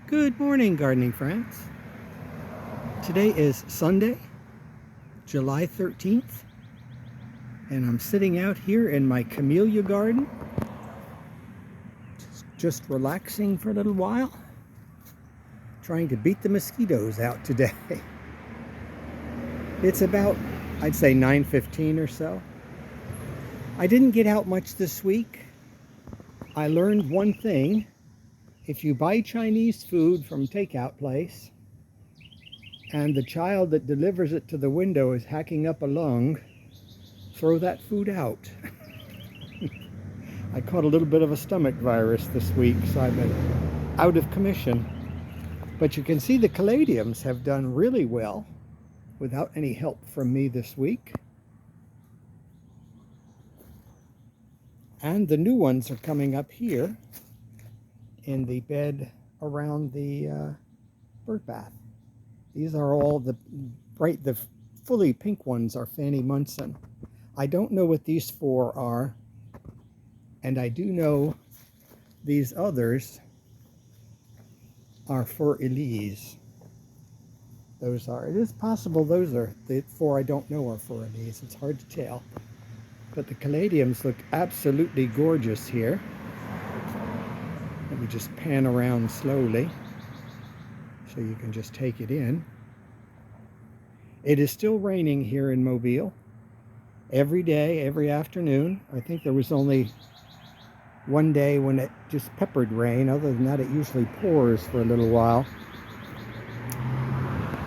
Good morning, gardening friends. Today is Sunday, July 13th, and I'm sitting out here in my camellia garden, just relaxing for a little while, trying to beat the mosquitoes out today. It's about, I'd say 9:15 or so. I didn't get out much this week. I learned one thing. If you buy Chinese food from takeout place and the child that delivers it to the window is hacking up a lung, throw that food out. I caught a little bit of a stomach virus this week, so I've been out of commission. But you can see the caladiums have done really well without any help from me this week. And the new ones are coming up here in the bed around the bird bath. These are all the fully pink ones are Fanny Munson. I don't know what these four are, and I do know these others are for Elise. It is possible those are the four I don't know are for Elise. It's hard to tell. But the caladiums look absolutely gorgeous here. Let me just pan around slowly so you can just take it in. It is still raining here in Mobile. Every day, every afternoon. I think there was only one day when it just peppered rain. Other than that, it usually pours for a little while.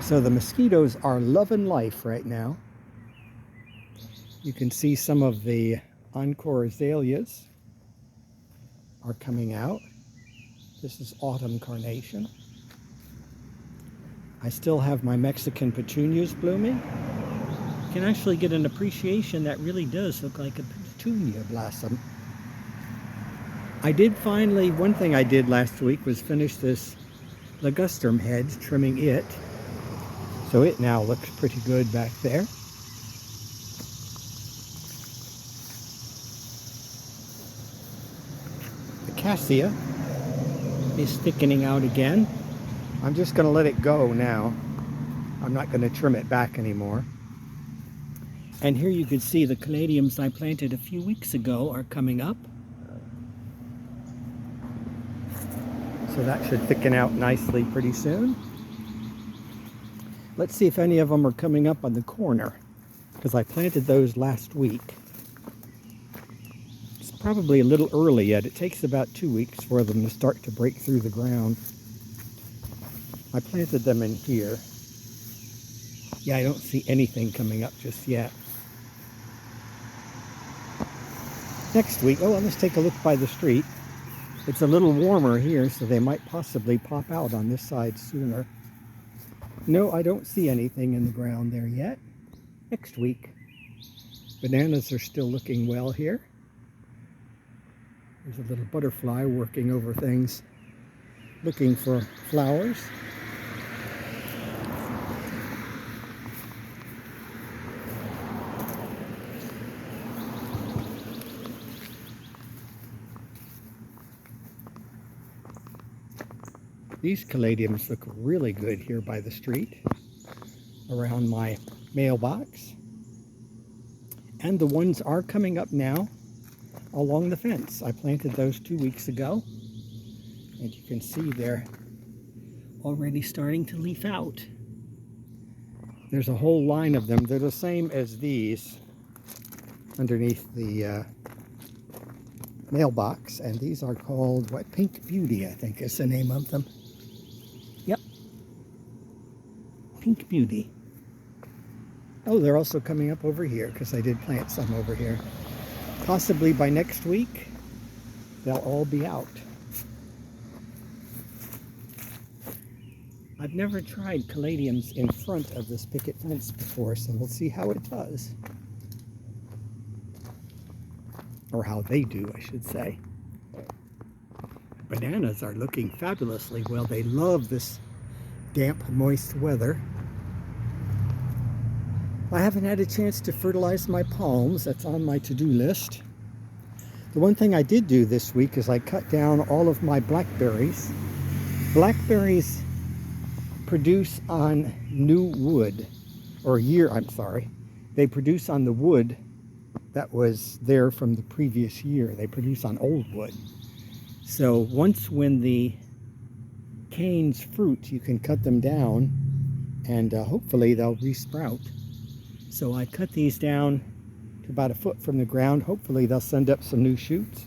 So the mosquitoes are loving life right now. You can see some of the encore azaleas are coming out. This is autumn carnation. I still have my Mexican petunias blooming. You can actually get an appreciation that really does look like a petunia blossom. One thing I did last week was finish this ligustrum hedge, trimming it. So it now looks pretty good back there. The cassia is thickening out again. I'm just going to let it go now. I'm not going to trim it back anymore. And here you can see the caladiums I planted a few weeks ago are coming up. So that should thicken out nicely pretty soon. Let's see if any of them are coming up on the corner, because I planted those last week. Probably a little early yet. It takes about 2 weeks for them to start to break through the ground. I planted them in here. Yeah, I don't see anything coming up just yet. Next week, let's take a look by the street. It's a little warmer here, so they might possibly pop out on this side sooner. No, I don't see anything in the ground there yet. Next week. Bananas are still looking well here. There's a little butterfly working over things, looking for flowers. These caladiums look really good here by the street, around my mailbox. And the ones are coming up now along the fence. I planted those 2 weeks ago, and you can see they're already starting to leaf out. There's a whole line of them. They're the same as these underneath the mailbox, and these are called, Pink Beauty, I think is the name of them. Yep, Pink Beauty. Oh, they're also coming up over here, because I did plant some over here. Possibly by next week, they'll all be out. I've never tried caladiums in front of this picket fence before, so we'll see how it does. Or how they do, I should say. Bananas are looking fabulously well. They love this damp, moist weather. I haven't had a chance to fertilize my palms. That's on my to-do list. The one thing I did do this week is I cut down all of my blackberries Blackberries produce on new wood, or I'm sorry. They produce on the wood that was there from the previous year. They produce on old wood. So when the canes fruit, you can cut them down and hopefully they'll resprout. So I cut these down to about a foot from the ground. Hopefully they'll send up some new shoots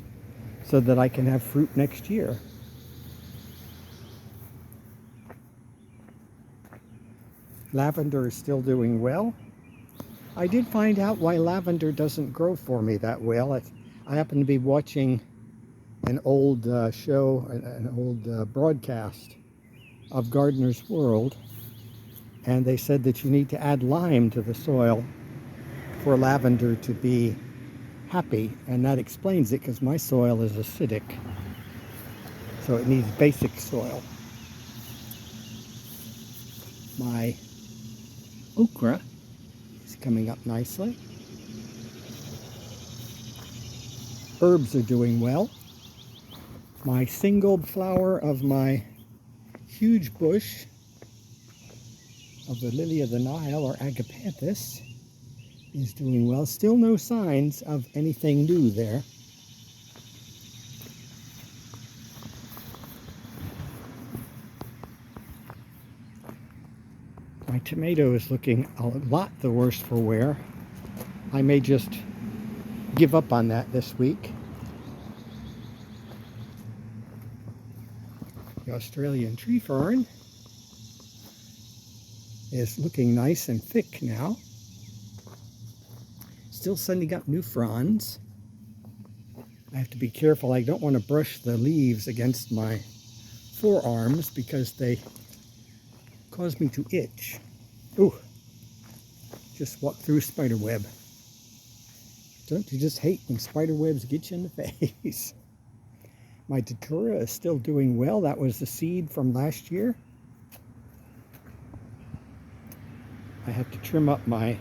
so that I can have fruit next year. Lavender is still doing well. I did find out why lavender doesn't grow for me that well. I happen to be watching an old show, an old broadcast of Gardener's World, and they said that you need to add lime to the soil for lavender to be happy, and that explains it because my soil is acidic, so it needs basic soil. My okra is coming up nicely. Herbs are doing well. My single flower of my huge bush of the lily of the Nile, or agapanthus, is doing well. Still no signs of anything new there. My tomato is looking a lot the worse for wear. I may just give up on that this week. The Australian tree fern is looking nice and thick now. Still sending up new fronds. I have to be careful. I don't want to brush the leaves against my forearms because they cause me to itch. Ooh, just walked through a spider web. Don't you just hate when spider webs get you in the face? My datura is still doing well. That was the seed from last year. I have to trim up my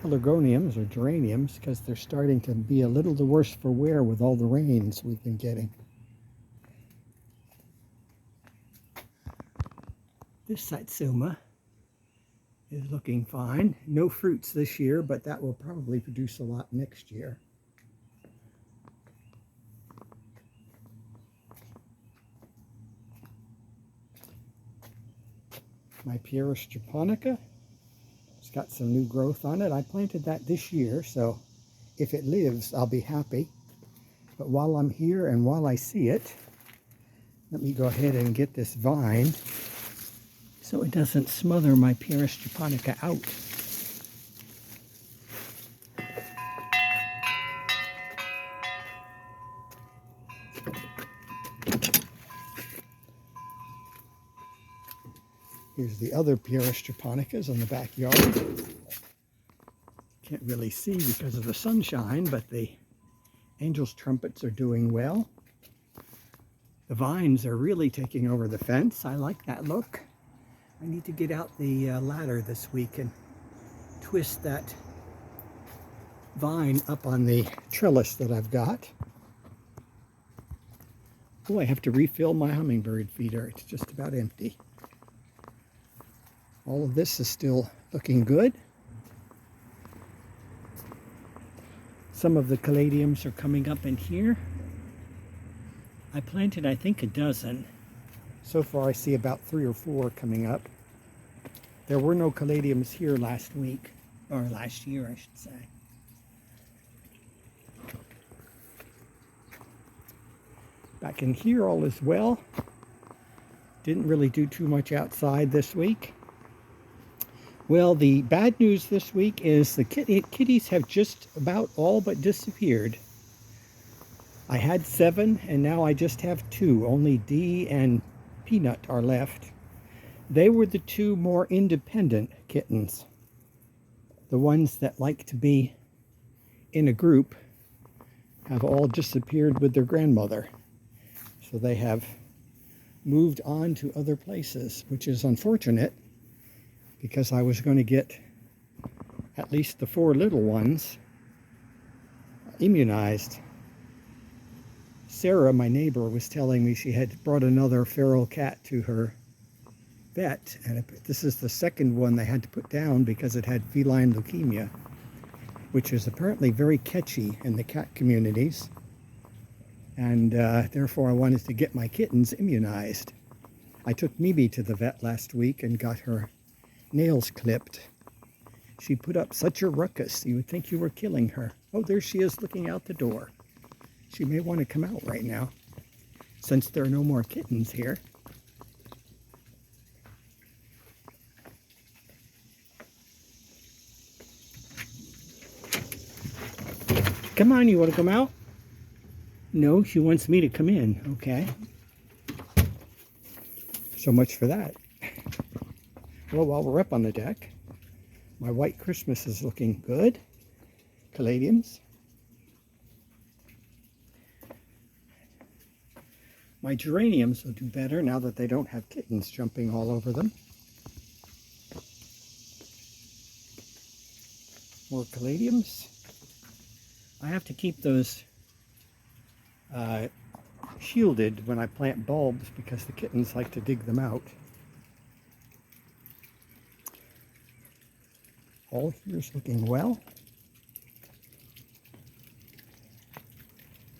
pelargoniums, or geraniums, because they're starting to be a little the worse for wear with all the rains we've been getting. This satsuma is looking fine. No fruits this year, but that will probably produce a lot next year. My Pieris japonica, it's got some new growth on it. I planted that this year, so if it lives, I'll be happy. But while I'm here and while I see it, let me go ahead and get this vine so it doesn't smother my Pieris japonica out. Here's the other Pieris japonicas in the backyard. Can't really see because of the sunshine, but the angel's trumpets are doing well. The vines are really taking over the fence. I like that look. I need to get out the ladder this week and twist that vine up on the trellis that I've got. Oh, I have to refill my hummingbird feeder. It's just about empty. All of this is still looking good. Some of the caladiums are coming up in here. I planted, I think, a dozen. So far I see about 3 or 4 coming up. There were no caladiums here last week, or last year I should say. Back in here all is well. Didn't really do too much outside this week. Well, the bad news this week is the kitties have just about all but disappeared. I had 7 and now I just have 2. Only Dee and Peanut are left. They were the 2 more independent kittens. The ones that like to be in a group have all disappeared with their grandmother. So they have moved on to other places, which is unfortunate because I was going to get at least the 4 little ones immunized. Sarah, my neighbor, was telling me she had brought another feral cat to her vet, and this is the second one they had to put down because it had feline leukemia, which is apparently very catchy in the cat communities, and therefore I wanted to get my kittens immunized. I took Mimi to the vet last week and got her nails clipped. She put up such a ruckus, you would think you were killing her. Oh, there she is looking out the door. She may want to come out right now, since there are no more kittens here. Come on, you want to come out? No, she wants me to come in. Okay. So much for that. Well, while we're up on the deck, my white Christmas is looking good. Caladiums. My geraniums will do better now that they don't have kittens jumping all over them. More caladiums. I have to keep those shielded when I plant bulbs because the kittens like to dig them out. All here's looking well.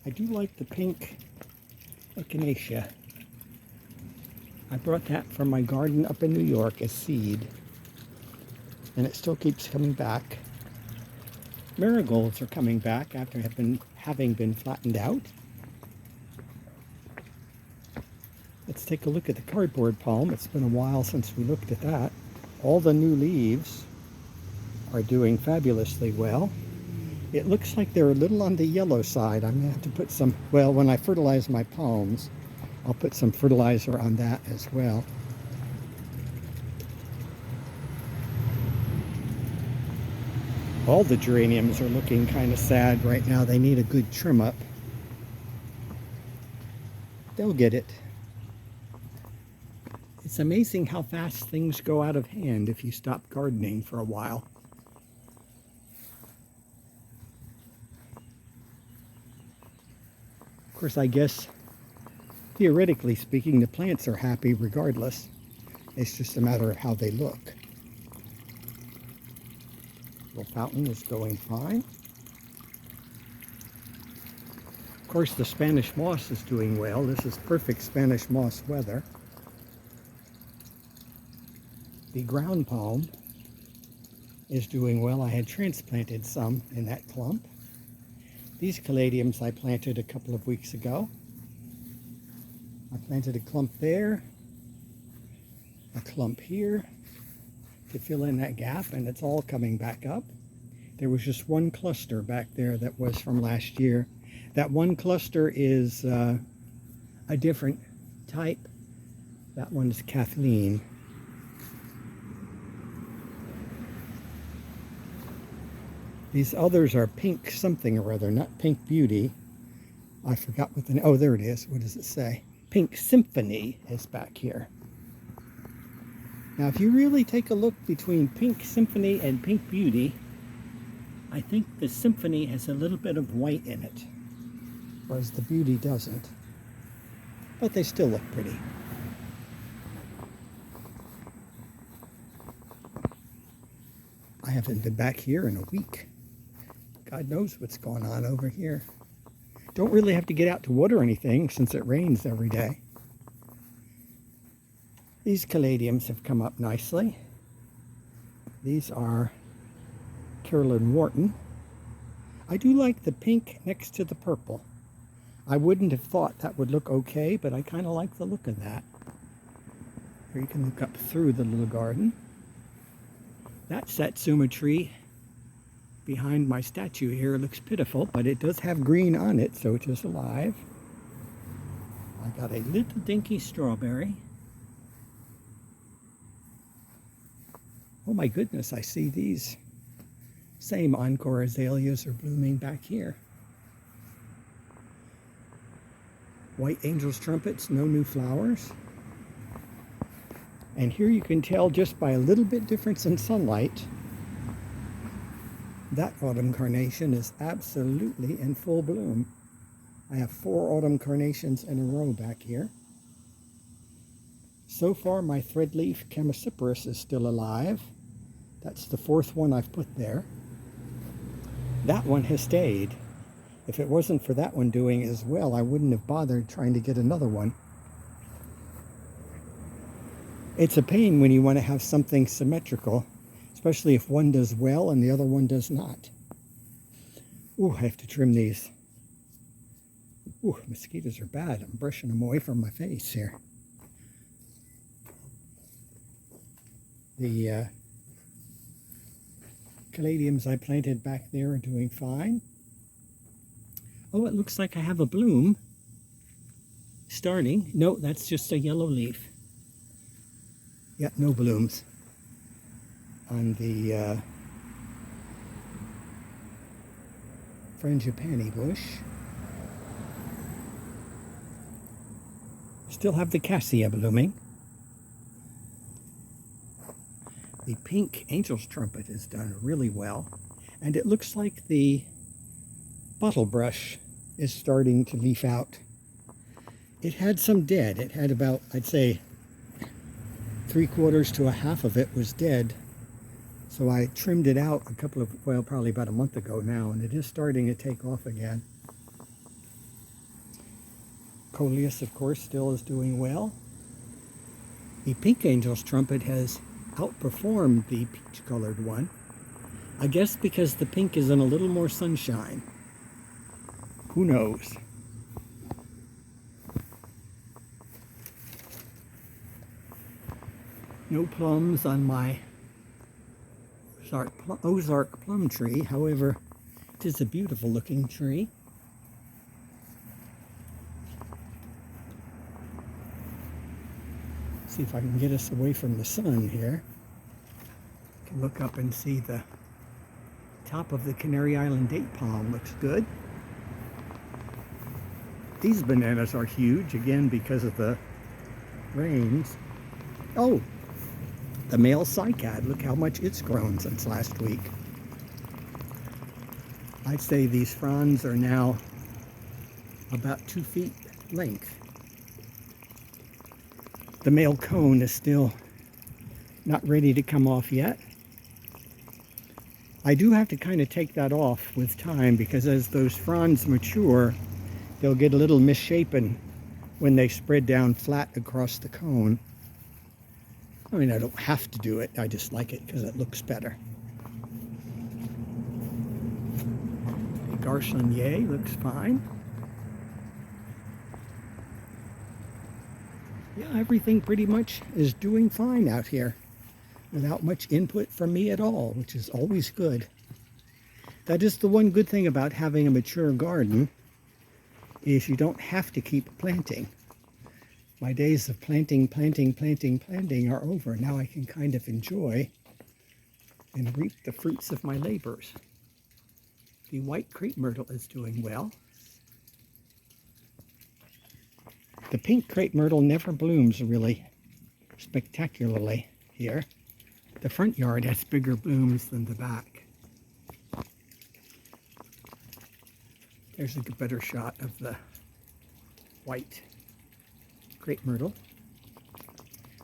I do like the pink echinacea. I brought that from my garden up in New York as seed, and it still keeps coming back. Marigolds are coming back after having been flattened out. Let's take a look at the cardboard palm. It's been a while since we looked at that. All the new leaves are doing fabulously well. It looks like they're a little on the yellow side. I'm going to have to put some, well, when I fertilize my palms, I'll put some fertilizer on that as well. All the geraniums are looking kind of sad right now. They need a good trim up. They'll get it. It's amazing how fast things go out of hand if you stop gardening for a while. Of course, I guess, theoretically speaking, the plants are happy regardless. It's just a matter of how they look. Little fountain is going fine. Of course, the Spanish moss is doing well. This is perfect Spanish moss weather. The ground palm is doing well. I had transplanted some in that clump. These caladiums I planted a couple of weeks ago. I planted a clump there, a clump here to fill in that gap, and it's all coming back up. There was just one cluster back there that was from last year. That one cluster is a different type. That one's Kathleen. These others are pink something or other, not Pink Beauty. I forgot what the, oh, there it is. What does it say? Pink Symphony is back here. Now, if you really take a look between Pink Symphony and Pink Beauty, I think the Symphony has a little bit of white in it, whereas the Beauty doesn't. But they still look pretty. I haven't been back here in a week. God knows what's going on over here. Don't really have to get out to water anything since it rains every day. These caladiums have come up nicely. These are Carolyn Wharton. I do like the pink next to the purple. I wouldn't have thought that would look okay, but I kind of like the look of that. Here you can look up through the little garden. That satsuma tree behind my statue here looks pitiful, but it does have green on it, so it is alive. I got a little dinky strawberry. Oh my goodness, I see these same encore azaleas are blooming back here. White angel's trumpets, no new flowers. And here you can tell just by a little bit difference in sunlight, that autumn carnation is absolutely in full bloom. I have 4 autumn carnations in a row back here. So far, my threadleaf chamaecyparis is still alive. That's the 4th one I've put there. That one has stayed. If it wasn't for that one doing as well, I wouldn't have bothered trying to get another one. It's a pain when you want to have something symmetrical, especially if one does well and the other one does not. Ooh, I have to trim these. Ooh, mosquitoes are bad. I'm brushing them away from my face here. The caladiums I planted back there are doing fine. Oh, it looks like I have a bloom starting. No, that's just a yellow leaf. Yeah, no blooms on the frangipani bush. Still have the cassia blooming. The pink angel's trumpet has done really well, and it looks like the bottle brush is starting to leaf out. It had some dead. It had about, I'd say, 3/4 to 1/2 of it was dead. So I trimmed it out probably about a month ago now, and it is starting to take off again. Coleus, of course, still is doing well. The pink angel's trumpet has outperformed the peach-colored one. I guess because the pink is in a little more sunshine. Who knows? No plums on my Ozark plum tree. However, it is a beautiful looking tree. See if I can get us away from the sun here. You can look up and see the top of the Canary Island date palm. Looks good. These bananas are huge, again because of the rains. Oh, the male cycad. Look how much it's grown since last week. I'd say these fronds are now about 2 feet length. The male cone is still not ready to come off yet. I do have to kind of take that off with time, because as those fronds mature, they'll get a little misshapen when they spread down flat across the cone. I mean, I don't have to do it. I just like it because it looks better. The garçonnier looks fine. Yeah, everything pretty much is doing fine out here without much input from me at all, which is always good. That is the one good thing about having a mature garden, is you don't have to keep planting. My days of planting are over. Now I can kind of enjoy and reap the fruits of my labors. The white crepe myrtle is doing well. The pink crepe myrtle never blooms really spectacularly here. The front yard has bigger blooms than the back. There's a better shot of the white crepe myrtle.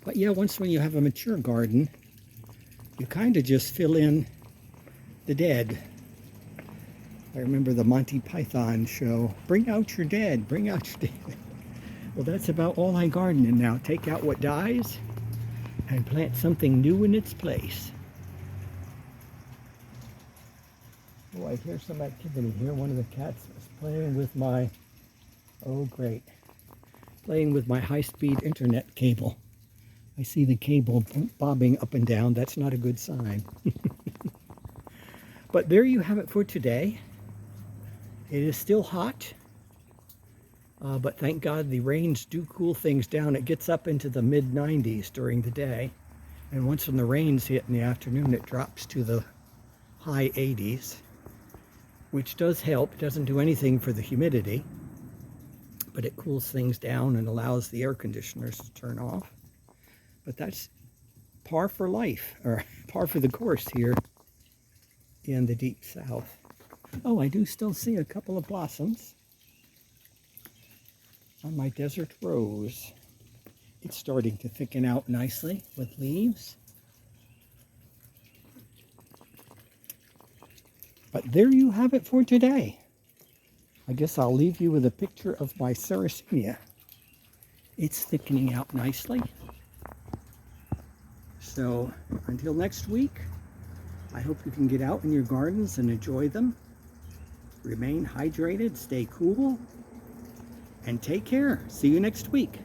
But yeah, once when you have a mature garden, you kind of just fill in the dead. I remember the Monty Python show, bring out your dead, bring out your dead. Well, that's about all I garden in now. Take out what dies and plant something new in its place. Oh, I hear some activity here. One of the cats is playing with my, oh great, playing with my high-speed internet cable. I see the cable bobbing up and down. That's not a good sign. But there you have it for today. It is still hot. But thank God the rains do cool things down. It gets up into the mid-90s during the day. And once when the rains hit in the afternoon, it drops to the high 80s, which does help. It doesn't do anything for the humidity, but it cools things down and allows the air conditioners to turn off. But that's par for life, or par for the course here in the deep south. Oh, I do still see a couple of blossoms. on my desert rose. It's starting to thicken out nicely with leaves. But there you have it for today. I guess I'll leave you with a picture of my Sarracenia. It's thickening out nicely. So until next week, I hope you can get out in your gardens and enjoy them. Remain hydrated, stay cool, and take care. See you next week.